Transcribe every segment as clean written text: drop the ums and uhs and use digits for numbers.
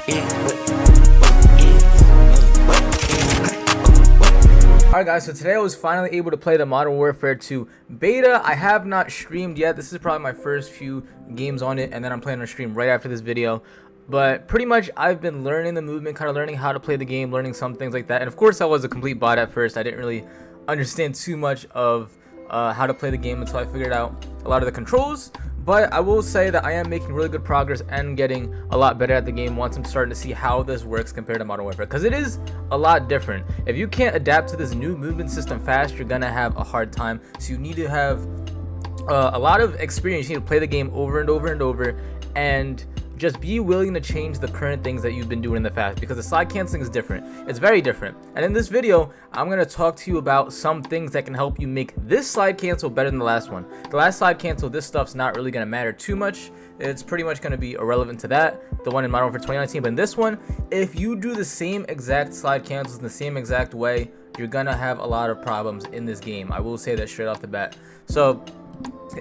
Alright guys, so today I was finally able to play the Modern Warfare 2 beta. I have not streamed yet. This is probably my first few games on it, and then I'm planning to stream right after this video. But pretty much I've been learning the movement, kind of learning how to play the game, learning some things like that. And of course I was a complete bot at first. I didn't really understand too much of how to play the game until I figured out a lot of the controls. But I will say that I am making really good progress and getting a lot better at the game once I'm starting to see how this works compared to Modern Warfare, because it is a lot different. If you can't adapt to this new movement system fast, you're gonna have a hard time. So you need to have a lot of experience. You need to play the game over and over and over, and just be willing to change the current things that you've been doing in the past, because the slide canceling is different. It's very different. And in this video, I'm going to talk to you about some things that can help you make this slide cancel better than the last one. The last slide cancel, this stuff's not really going to matter too much. It's pretty much going to be irrelevant to that, the one in Modern Warfare 2019. But in this one, if you do the same exact slide cancels in the same exact way, you're going to have a lot of problems in this game. I will say that straight off the bat. So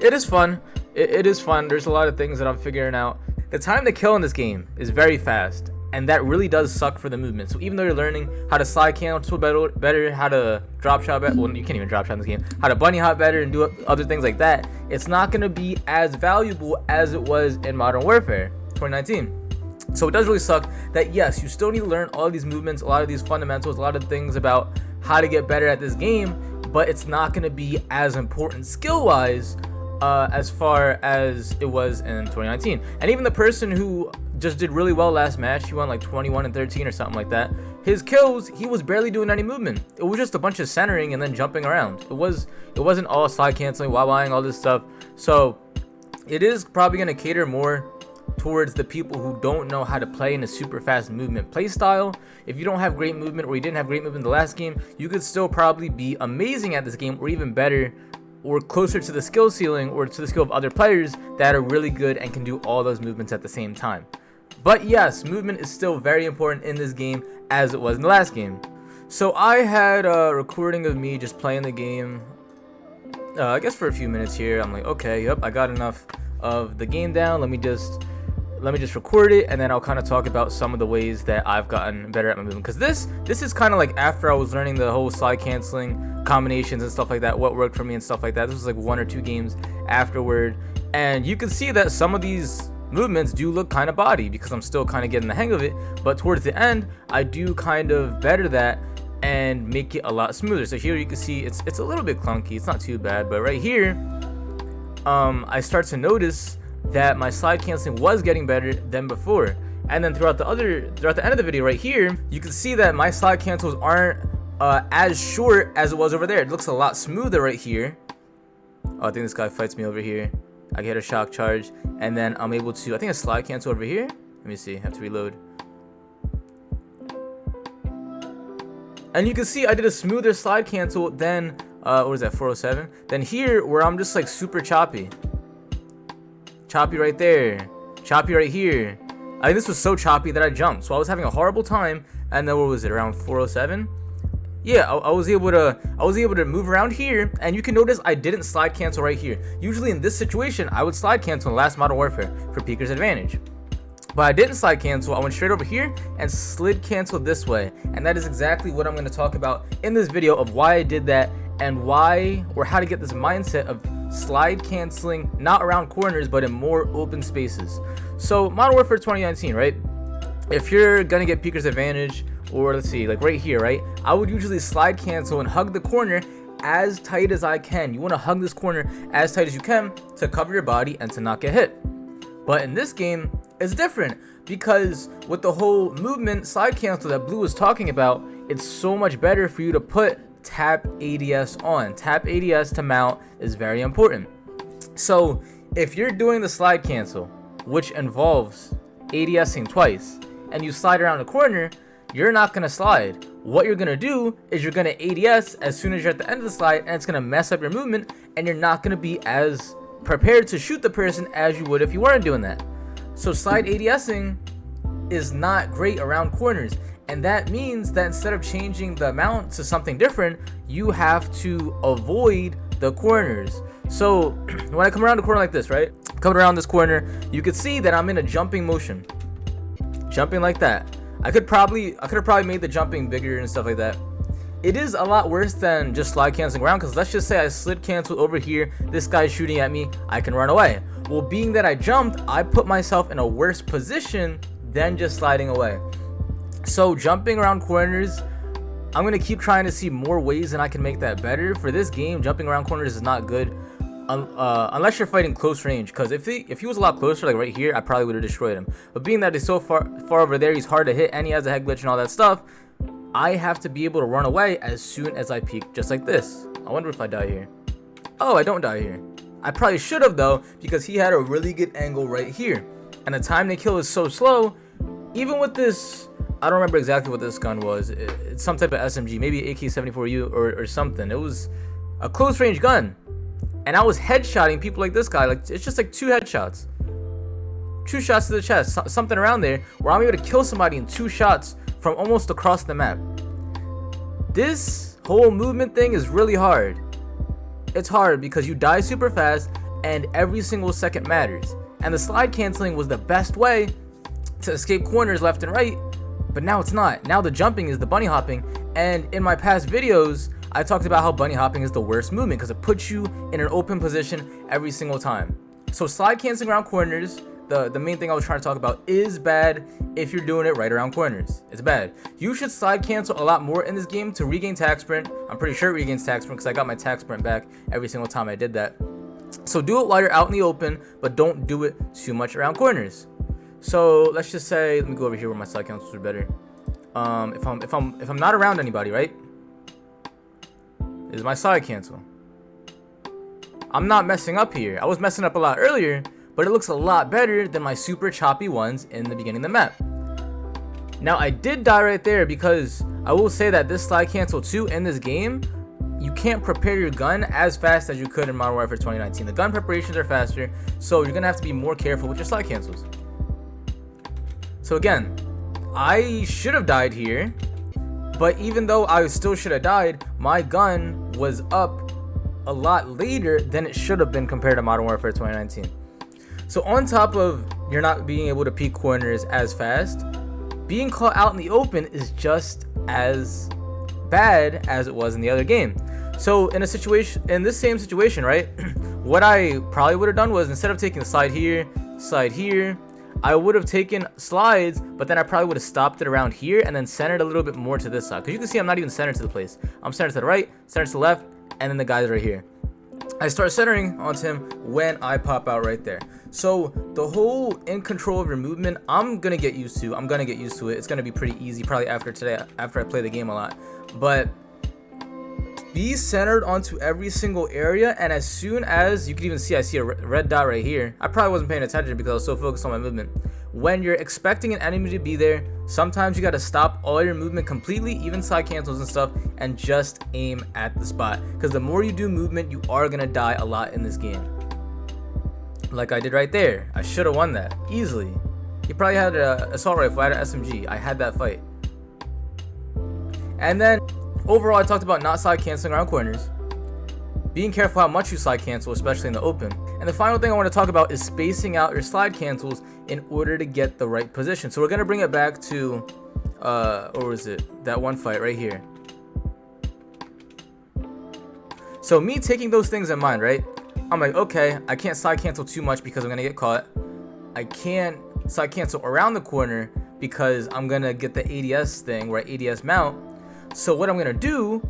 it is fun. It is fun. There's a lot of things that I'm figuring out. The time to kill in this game is very fast, and that really does suck for the movement. So even though you're learning how to slide cancel better, how to drop shot better, well, you can't even drop shot in this game, how to bunny hop better and do other things like that, it's not going to be as valuable as it was in Modern Warfare 2019. So it does really suck that, yes, you still need to learn all of these movements, a lot of these fundamentals, a lot of things about how to get better at this game, but it's not going to be as important skill-wise as far as it was in 2019. And even the person who just did really well last match, he won like 21 and 13 or something like that, his kills, he was barely doing any movement. It was just a bunch of centering and then jumping around. It wasn't all slide canceling, wawaing, all this stuff. So it is probably going to cater more towards the people who don't know how to play in a super fast movement play style. If you don't have great movement, or you didn't have great movement in the last game, you could still probably be amazing at this game, or even better, or closer to the skill ceiling or to the skill of other players that are really good and can do all those movements at the same time. But yes, movement is still very important in this game as it was in the last game. So I had a recording of me just playing the game, I guess for a few minutes here. I'm like, okay, yep, I got enough of the game down. Let me just record it, and then I'll kind of talk about some of the ways that I've gotten better at my movement. Because this is kind of like after I was learning the whole slide canceling combinations and stuff like that, what worked for me and stuff like that. This was like 1 or 2 games afterward, and you can see that some of these movements do look kind of body because I'm still kind of getting the hang of it. But towards the end, I do kind of better that and make it a lot smoother. So here you can see it's a little bit clunky. It's not too bad, but right here, I start to notice that my slide canceling was getting better than before. And then throughout the end of the video right here, you can see that my slide cancels aren't as short as it was over there. It looks a lot smoother right here. Oh, I think this guy fights me over here. I get a shock charge, and then I'm able to, I think, a slide cancel over here. Let me see, I have to reload. And you can see I did a smoother slide cancel than what was that, 407? Then here, where I'm just like super choppy. Choppy right there, choppy right here. I think this was so choppy that I jumped, so I was having a horrible time. And then what was it, around 407? Yeah, I was able to move around here, and you can notice I didn't slide cancel right here. Usually in this situation, I would slide cancel in last Modern Warfare for Peeker's advantage. But I didn't slide cancel. I went straight over here and slid cancel this way. And that is exactly what I'm going to talk about in this video, of why I did that and why, or how to get this mindset of slide canceling not around corners but in more open spaces. So Modern Warfare 2019, right? If you're gonna get Peeker's advantage, or let's see, like right here, right, I would usually slide cancel and hug the corner as tight as I can. You want to hug this corner as tight as you can to cover your body and to not get hit. But in this game, it's different, because with the whole movement slide cancel that Blue was talking about, it's so much better for you to put tap ADS on. Tap ADS to mount is very important. So if you're doing the slide cancel, which involves ADSing twice, and you slide around the corner, you're not going to slide. What you're going to do is you're going to ADS as soon as you're at the end of the slide, and it's going to mess up your movement, and you're not going to be as prepared to shoot the person as you would if you weren't doing that. So slide ADSing is not great around corners, and that means that instead of changing the amount to something different, you have to avoid the corners. So when I come around the corner like this, right, coming around this corner, you can see that I'm in a jumping motion. jumping like that. I could have probably made the jumping bigger and stuff like that. It is a lot worse than just slide canceling around, because let's just say I slid cancel over here, this guy's shooting at me, I can run away. Well, being that I jumped, I put myself in a worse position than just sliding away. So jumping around corners, I'm going to keep trying to see more ways and I can make that better. For this game, jumping around corners is not good unless you're fighting close range, because if he was a lot closer, like right here, I probably would have destroyed him. But being that he's so far over there, he's hard to hit and he has a head glitch and all that stuff, I have to be able to run away as soon as I peek, just like this. I wonder if I die here. Oh, I don't die here. I probably should have though, because he had a really good angle right here. And the time to kill is so slow. Even with this, I don't remember exactly what this gun was. It's some type of SMG, maybe AK-74U or something. It was a close range gun. And I was headshotting people like this guy. Like, it's just like 2 headshots. 2 shots to the chest, something around there, where I'm able to kill somebody in 2 shots from almost across the map. This whole movement thing is really hard. It's hard because you die super fast and every single second matters. And the slide canceling was the best way to escape corners left and right, but now it's not. Now the jumping is the bunny hopping, and in my past videos, I talked about how bunny hopping is the worst movement because it puts you in an open position every single time. So slide canceling around corners, the main thing I was trying to talk about, is bad if you're doing it right around corners. It's bad. You should slide cancel a lot more in this game to regain tack sprint. I'm pretty sure it regains tack sprint because I got my tack sprint back every single time I did that. So do it while you're out in the open, but don't do it too much around corners. So let's just say, let me go over here where my slide cancels are better. If I'm not around anybody, right? This is my slide cancel. I'm not messing up here. I was messing up a lot earlier, but it looks a lot better than my super choppy ones in the beginning of the map. Now I did die right there because I will say that this slide cancel 2 in this game, you can't prepare your gun as fast as you could in Modern Warfare 2019. The gun preparations are faster, so you're gonna have to be more careful with your slide cancels. So again, I should have died here, but even though I still should have died, my gun was up a lot later than it should have been compared to Modern Warfare 2019. So on top of you're not being able to peek corners as fast, being caught out in the open is just as bad as it was in the other game. So in this same situation, right, what I probably would have done was, instead of taking the slide here, I would have taken slides, but then I probably would have stopped it around here and then centered a little bit more to this side. Because you can see I'm not even centered to the place. I'm centered to the right, centered to the left, and then the guy's right here. I start centering onto him when I pop out right there. So the whole in control of your movement, I'm gonna get used to. it. It's gonna be pretty easy probably after today, after I play the game a lot. But be centered onto every single area, and as soon as you can even see, I see a red dot right here. I probably wasn't paying attention because I was so focused on my movement. When you're expecting an enemy to be there, sometimes you got to stop all your movement completely, even side cancels and stuff, and just aim at the spot. Because the more you do movement, you are gonna die a lot in this game. Like I did right there. I should have won that easily. He probably had an assault rifle, I had an SMG. I had that fight. And then overall, I talked about not slide canceling around corners, being careful how much you slide cancel, especially in the open. And the final thing I want to talk about is spacing out your slide cancels in order to get the right position. So we're going to bring it back to, or was it that one fight right here? So me taking those things in mind, right? I'm like, okay, I can't slide cancel too much because I'm going to get caught. I can't slide cancel around the corner because I'm going to get the ADS thing where I ADS mount. So what I'm going to do,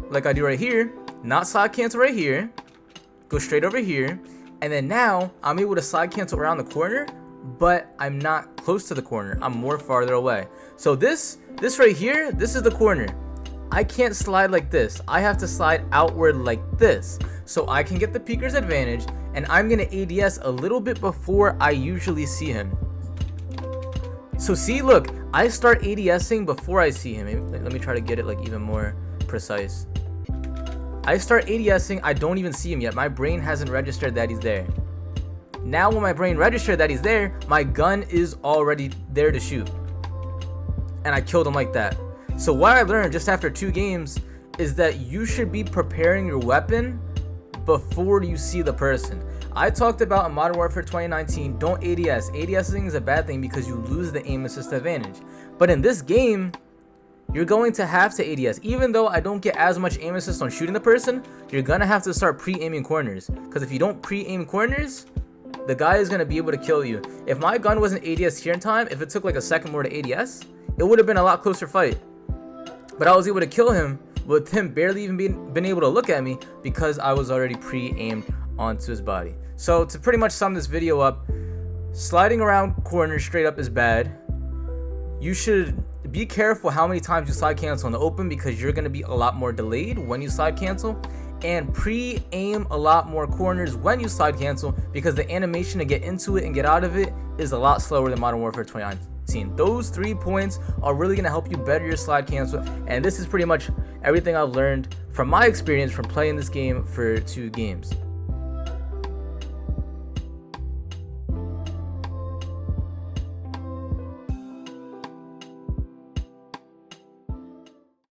like I do right here, not slide cancel right here, go straight over here, and then now I'm able to slide cancel around the corner, but I'm not close to the corner. I'm more farther away. So this right here, this is the corner. I can't slide like this. I have to slide outward like this. So I can get the peeker's advantage, and I'm going to ADS a little bit before I usually see him. So see, look, I start ADSing before I see him. Let me try to get it like even more precise. I start ADSing, I don't even see him yet. My brain hasn't registered that he's there. Now when my brain registered that he's there, my gun is already there to shoot. And I killed him like that. So what I learned just after 2 games is that you should be preparing your weapon before you see the person. I talked about in Modern Warfare 2019, don't ADS. ADSing is a bad thing because you lose the aim assist advantage. But in this game, you're going to have to ADS. Even though I don't get as much aim assist on shooting the person, you're gonna have to start pre-aiming corners. Because if you don't pre-aim corners, the guy is gonna be able to kill you. If my gun wasn't ADS here in time, if it took like a second more to ADS, it would have been a lot closer fight. But I was able to kill him with him barely even been able to look at me because I was already pre-aimed onto his body. So to pretty much sum this video up, sliding around corners straight up is bad. You should be careful how many times you slide cancel in the open because you're going to be a lot more delayed when you slide cancel, and pre-aim a lot more corners when you slide cancel because the animation to get into it and get out of it is a lot slower than Modern Warfare 2019. Those 3 points are really going to help you better your slide cancel, and this is pretty much everything I've learned from my experience from playing this game for 2 games.